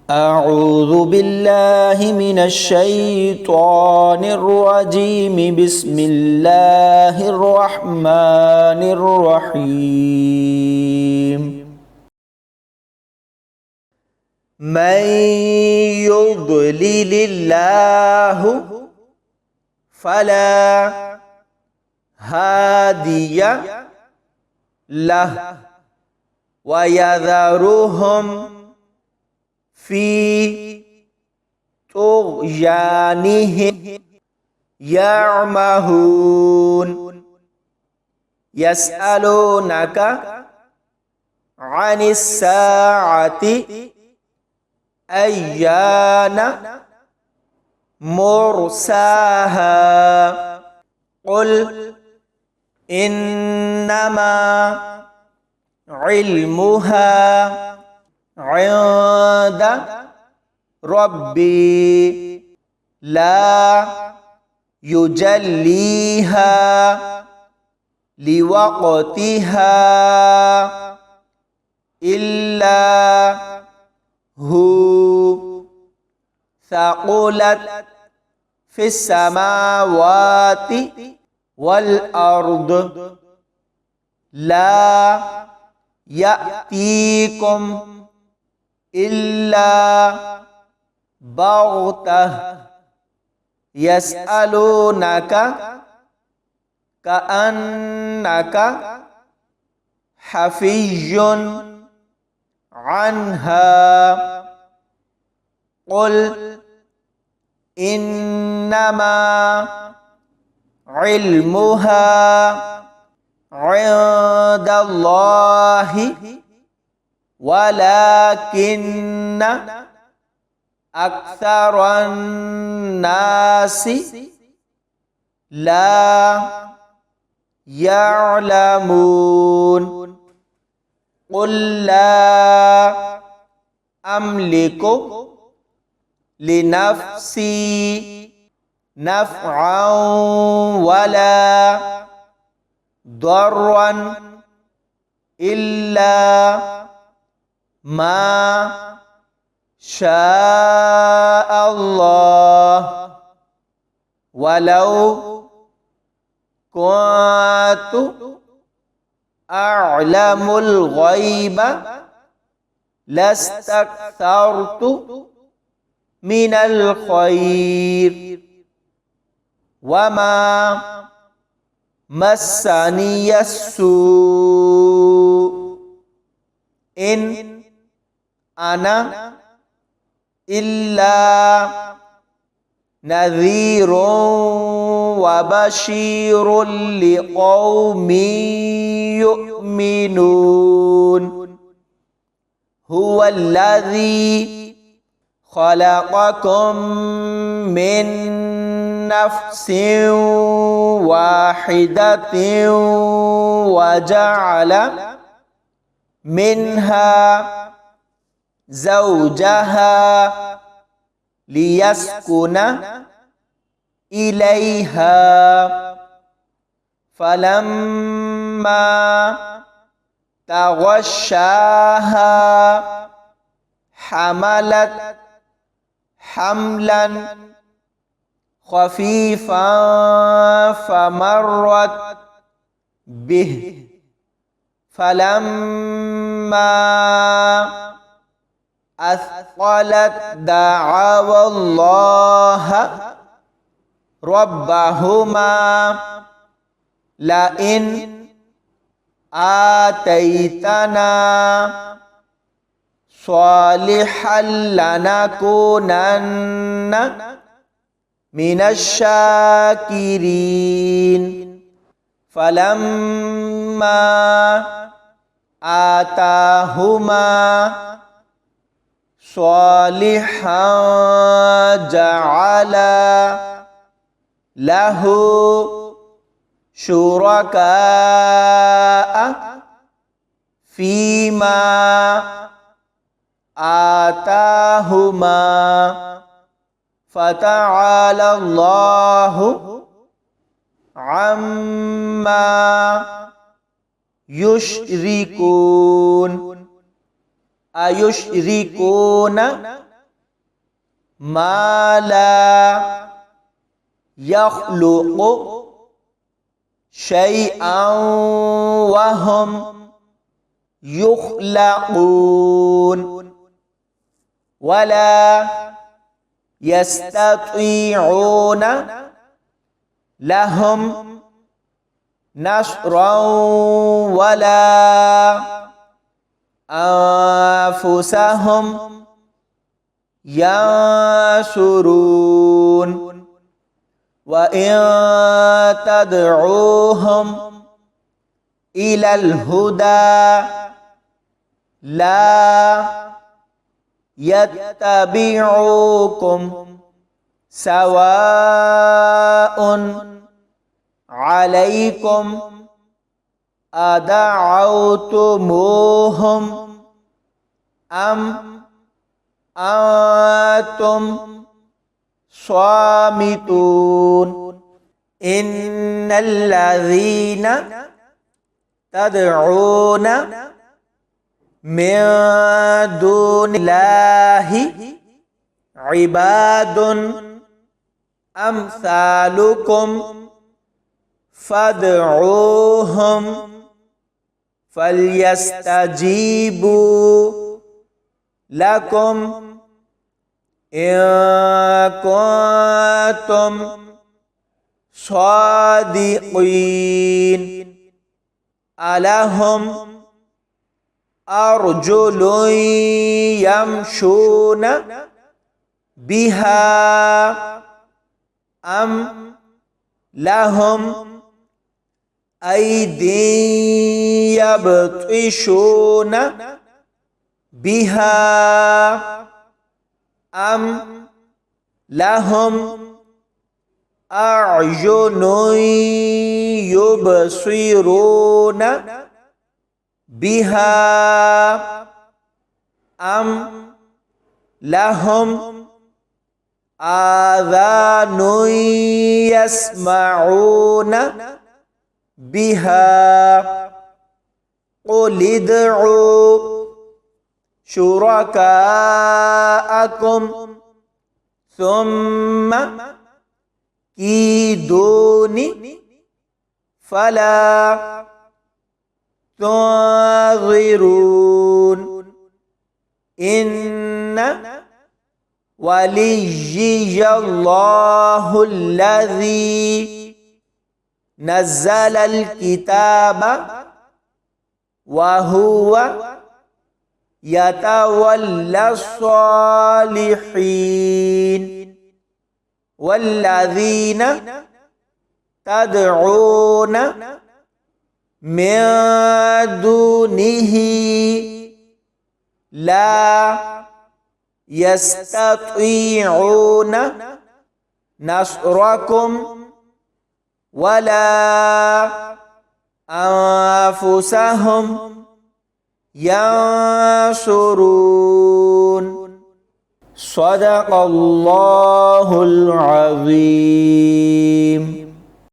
أعوذ بالله من الشيطان الرجيم بسم الله الرحمن الرحيم من يضلل الله فلا هادي له ويذرهم في طغيانهم يعمهون يسألونك عن الساعة أيان مرساها قل إنما علمها عند ربي لا يجليها لوقتها إلا هو ثقلت في السماوات والأرض لا يأتيكم إلا بغتة يسألونك كأنك حفي عنها قل إنما علمها عند الله ولكن أكثر الناس لا يعلمون قل لا أملك لنفسي نفعا ولا ضرا إلا ما شاء الله ولو كنت أعلم الغيب لاستكثرت من الخير وما مسني السوء إن أنا إلا نذير وبشير لقوم يؤمنون هو الذي خلقكم من نفس واحدة وجعل منها زوجها ليسكن إليها فلما تغشاها حملت حملا خفيفا فمرت به فلما أثقلت دعوا الله ربهما لئن آتيتنا صالحا لنكونن من الشاكرين فلما آتاهما صالحا جعلا له شركاء فيما آتاهما فتعالى الله عما يشركون أيشركون ما لا يخلق شيئا وهم يخلقون ولا يستطيعون لهم نصرا ولا أنفسهم ينصرون وإن تدعوهم إلى الهدى لا يتبعوكم سواء عليكم أدعوتموهم أم أنتم صامتون إن الذين تدعون من دون الله عباد أمثالكم فادعوهم فليستجيبوا لكم إن كنتم صادقين ألهم أرجل يمشون بها أم لهم أيدي يبطشون بها أم لهم أعين يبصرون بها أم لهم آذان يسمعون بها قل ادعوا شركاءكم ثم كيدوني فلا تنظرون إن وليي الله الذي نزل الكتاب وهو يتولى الصالحين والذين تدعون من دونه لا يستطيعون نصركم ولا أنفسهم ينصرون صدق الله العظيم.